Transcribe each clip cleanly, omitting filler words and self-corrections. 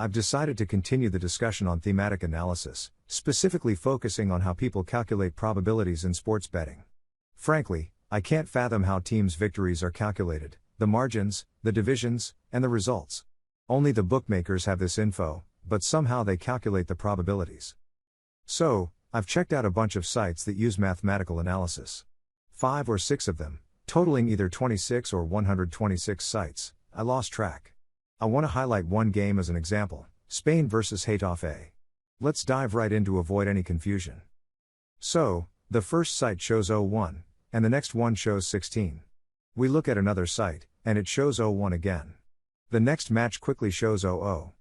I've decided to continue the discussion on thematic analysis, specifically focusing on how people calculate probabilities in sports betting. Frankly, I can't fathom how teams' victories are calculated, the margins, the divisions, and the results. Only the bookmakers have this info, but somehow they calculate the probabilities. So, I've checked out a bunch of sites that use mathematical analysis. 5 or 6 of them, totaling either 26 or 126 sites. I lost track. I want to highlight one game as an example, Spain versus Getafe. Let's dive right in to avoid any confusion. So, the first site shows 0-1, and the next one shows 16. We look at another site, and it shows 0-1 again. The next match quickly shows 0-0.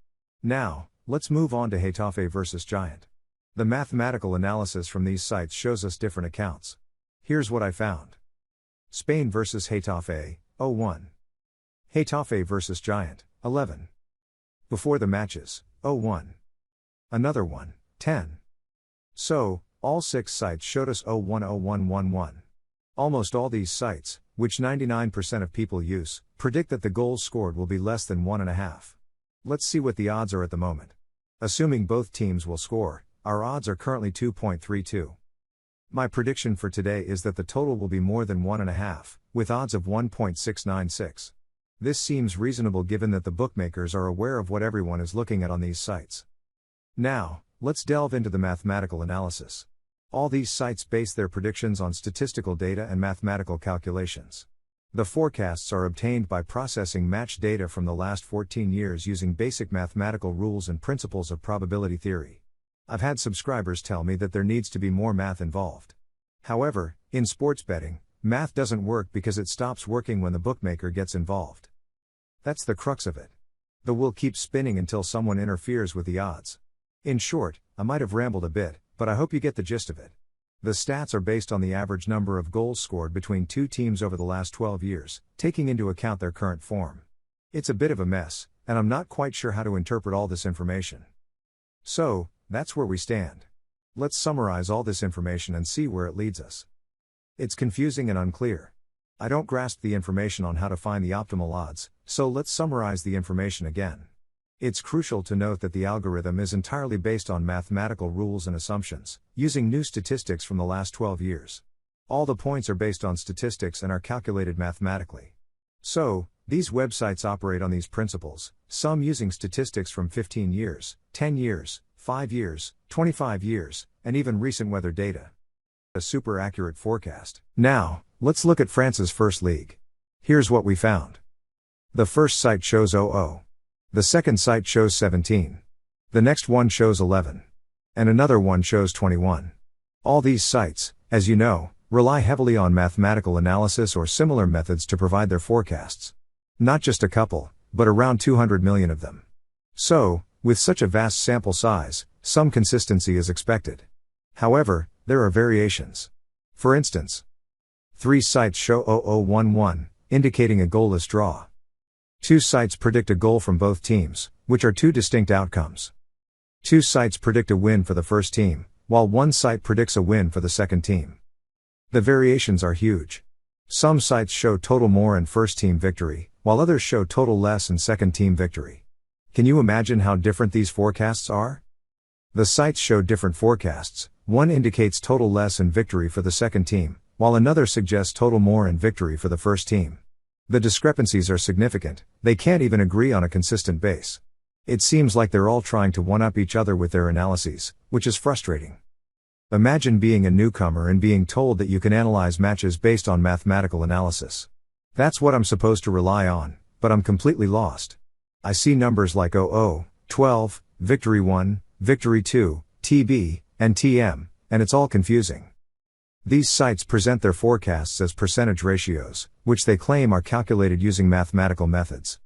Now, let's move on to Getafe versus Giant. The mathematical analysis from these sites shows us different accounts. Here's what I found. Spain versus Getafe, 0-1. Getafe versus Giant, 11. Before the matches, 0-1. Another one, 10. So, all 6 sites showed us 0-1, 0-1, 1-1. Almost all these sites, which 99% of people use, predict that the goals scored will be less than 1.5. Let's see what the odds are at the moment. Assuming both teams will score, our odds are currently 2.32. My prediction for today is that the total will be more than 1.5, with odds of 1.696. This seems reasonable given that the bookmakers are aware of what everyone is looking at on these sites. Now, let's delve into the mathematical analysis. All these sites base their predictions on statistical data and mathematical calculations. The forecasts are obtained by processing matched data from the last 14 years using basic mathematical rules and principles of probability theory. I've had subscribers tell me that there needs to be more math involved. However, in sports betting, math doesn't work because it stops working when the bookmaker gets involved. That's the crux of it. The wheel keeps spinning until someone interferes with the odds. In short, I might have rambled a bit, but I hope you get the gist of it. The stats are based on the average number of goals scored between two teams over the last 12 years, taking into account their current form. It's a bit of a mess, and I'm not quite sure how to interpret all this information. So, that's where we stand. Let's summarize all this information and see where it leads us. It's confusing and unclear. I don't grasp the information on how to find the optimal odds, so let's summarize the information again. It's crucial to note that the algorithm is entirely based on mathematical rules and assumptions, using new statistics from the last 12 years. All the points are based on statistics and are calculated mathematically. So, these websites operate on these principles, some using statistics from 15 years, 10 years, 5 years, 25 years, and even recent weather data. A super accurate forecast. Now, let's look at France's first league. Here's what we found. The first site shows 0-0. The second site shows 17. The next one shows 11. And another one shows 21. All these sites, as you know, rely heavily on mathematical analysis or similar methods to provide their forecasts. Not just a couple, but around 200 million of them. So, with such a vast sample size, some consistency is expected. However, there are variations. For instance, 3 sites show 0-0-1-1, indicating a goalless draw. 2 sites predict a goal from both teams, which are 2 distinct outcomes. 2 sites predict a win for the first team, while 1 site predicts a win for the second team. The variations are huge. Some sites show total more and first team victory, while others show total less and second team victory. Can you imagine how different these forecasts are? The sites show different forecasts. One indicates total less and victory for the second team, while another suggests total more and victory for the first team. The discrepancies are significant, they can't even agree on a consistent base. It seems like they're all trying to one-up each other with their analyses, which is frustrating. Imagine being a newcomer and being told that you can analyze matches based on mathematical analysis. That's what I'm supposed to rely on, but I'm completely lost. I see numbers like 00, 12, victory 1, victory 2, TB, and TM, and it's all confusing. These sites present their forecasts as percentage ratios, which they claim are calculated using mathematical methods.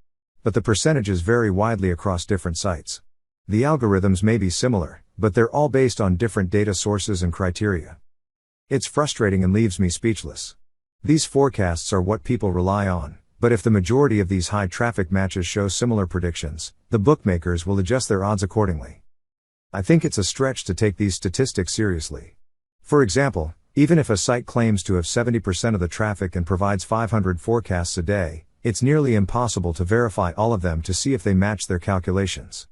But the percentages vary widely across different sites. The algorithms may be similar, but they're all based on different data sources and criteria. It's frustrating and leaves me speechless. These forecasts are what people rely on, but if the majority of these high-traffic matches show similar predictions, the bookmakers will adjust their odds accordingly. I think it's a stretch to take these statistics seriously. For example, even if a site claims to have 70% of the traffic and provides 500 forecasts a day, it's nearly impossible to verify all of them to see if they match their calculations.